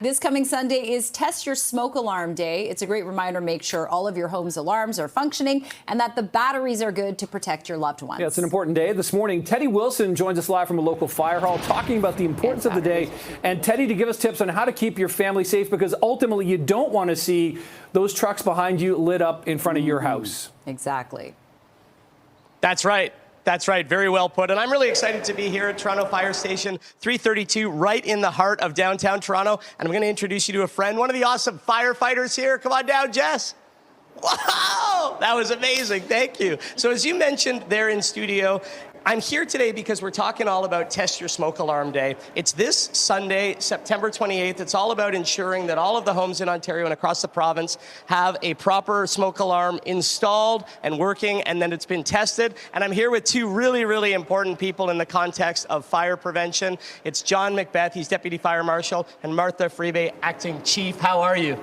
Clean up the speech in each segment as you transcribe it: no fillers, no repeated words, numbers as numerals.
This coming Sunday is Test Your Smoke Alarm Day. It's a great reminder to make sure all of your home's alarms are functioning and that the batteries are good to protect your loved ones. Yeah, it's an important day. This morning, Teddy Wilson joins us live from a local fire hall talking about the importance of the day. And Teddy, to give us tips on how to keep your family safe, because ultimately you don't want to see those trucks behind you lit up in front of your house. Exactly. That's right. That's right. Very well put. And I'm really excited to be here at Toronto Fire Station 332, right in the heart of downtown Toronto. And I'm going to introduce you to a friend, one of the awesome firefighters here. Come on down, Jess. Wow, that was amazing. Thank you. So as you mentioned there in studio, I'm here today because we're talking all about Test Your Smoke Alarm Day. It's this Sunday, September 28th. It's all about ensuring that all of the homes in Ontario and across the province have a proper smoke alarm installed and working, and then it's been tested. And I'm here with two really, really important people in the context of fire prevention. It's John McBeth, he's Deputy Fire Marshal, and Martha Freebe, Acting Chief. How are you?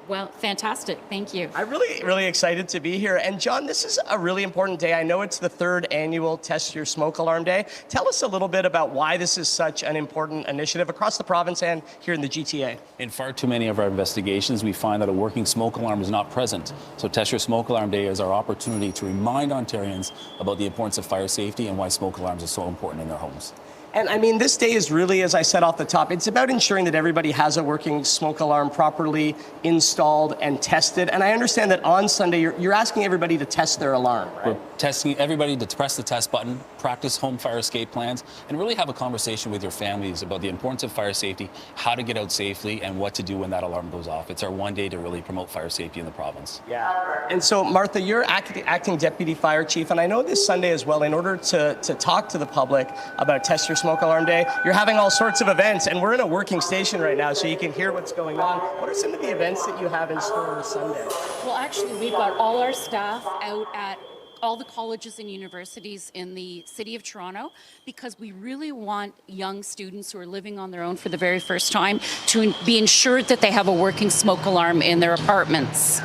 Well, fantastic. Thank you. I'm really excited to be here. And John, this is a really important day. I know it's the 3rd annual Test Your Smoke Alarm Day. Tell us a little bit about why this is such an important initiative across the province and here in the GTA. In far too many of our investigations, we find that a working smoke alarm is not present. So Test Your Smoke Alarm Day is our opportunity to remind Ontarians about the importance of fire safety and why smoke alarms are so important in their homes. And I mean, this day is really, as I said off the top, it's about ensuring that everybody has a working smoke alarm properly installed and tested. And I understand that on Sunday, you're asking everybody to test their alarm, right? We're testing everybody to press the test button, practice home fire escape plans, and really have a conversation with your families about the importance of fire safety, how to get out safely, and what to do when that alarm goes off. It's our one day to really promote fire safety in the province. Yeah. And so, Martha, you're acting Deputy Fire Chief, and I know this Sunday as well, in order to talk to the public about Test Your Smoke Alarm Day, you're having all sorts of events, and we're in a working station right now, so you can hear what's going on. What are some of the events that you have in store this Sunday? Well, actually, we've got all our staff out at all the colleges and universities in the City of Toronto, because we really want young students who are living on their own for the very first time to be ensured that they have a working smoke alarm in their apartments.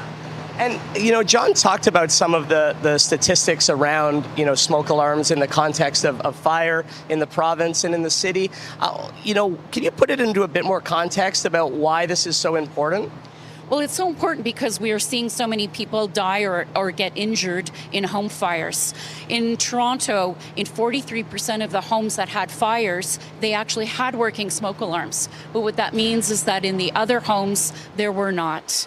And, you know, John talked about some of the statistics around, you know, smoke alarms in the context of fire in the province and in the city. You know, can you put it into a bit more context about why this is so important? Well, it's so important because we are seeing so many people die or get injured in home fires. In Toronto, in 43% of the homes that had fires, they actually had working smoke alarms. But what that means is that in the other homes, there were not.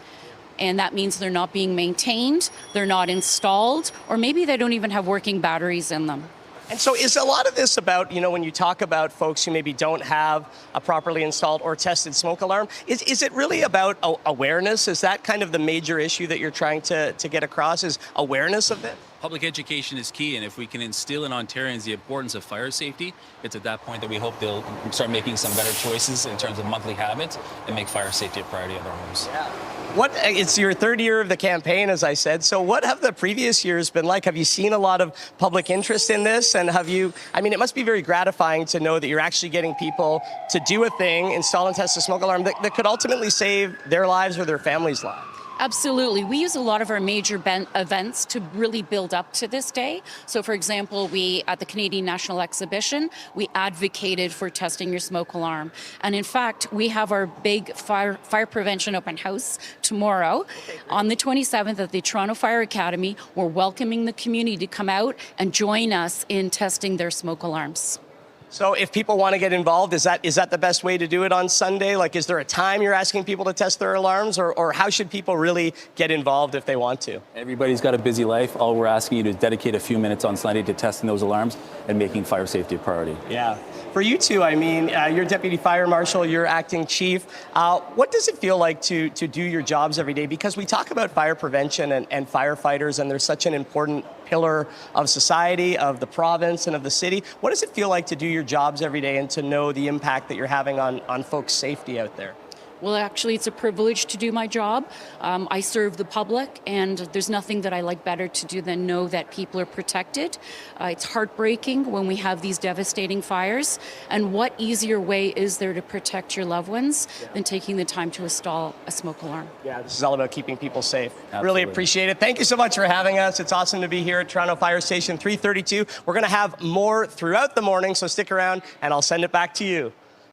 And that means they're not being maintained, they're not installed, or maybe they don't even have working batteries in them. And so is a lot of this about, you know, when you talk about folks who maybe don't have a properly installed or tested smoke alarm, is it really about awareness? Is that kind of the major issue that you're trying to get across, is awareness of it? Public education is key, and if we can instill in Ontarians the importance of fire safety, it's at that point that we hope they'll start making some better choices in terms of monthly habits and make fire safety a priority in their homes. Yeah. It's your 3rd year of the campaign, as I said. So what have the previous years been like? Have you seen a lot of public interest in this? And I mean, it must be very gratifying to know that you're actually getting people to do a thing, install and test a smoke alarm that could ultimately save their lives or their families' lives. Absolutely. We use a lot of our major events to really build up to this day. So, for example, at the Canadian National Exhibition, we advocated for testing your smoke alarm. And in fact, we have our big fire prevention open house tomorrow on the 27th at the Toronto Fire Academy. We're welcoming the community to come out and join us in testing their smoke alarms. So if people want to get involved, is that the best way to do it on Sunday? Like, is there a time you're asking people to test their alarms, or how should people really get involved if they want to? Everybody's got a busy life. All we're asking you to dedicate a few minutes on Sunday to testing those alarms and making fire safety a priority. Yeah. For you two, I mean, you're Deputy Fire Marshal, you're Acting Chief. What does it feel like to do your jobs every day? Because we talk about fire prevention and firefighters, and they're such an important pillar of society, of the province, and of the city. What does it feel like to do your jobs every day and to know the impact that you're having on folks' safety out there? Well, actually, it's a privilege to do my job. I serve the public, and there's nothing that I like better to do than know that people are protected. It's heartbreaking when we have these devastating fires, and what easier way is there to protect your loved ones than taking the time to install a smoke alarm? Yeah, this is all about keeping people safe. Absolutely. Really appreciate it. Thank you so much for having us. It's awesome to be here at Toronto Fire Station 332. We're going to have more throughout the morning, so stick around, and I'll send it back to you.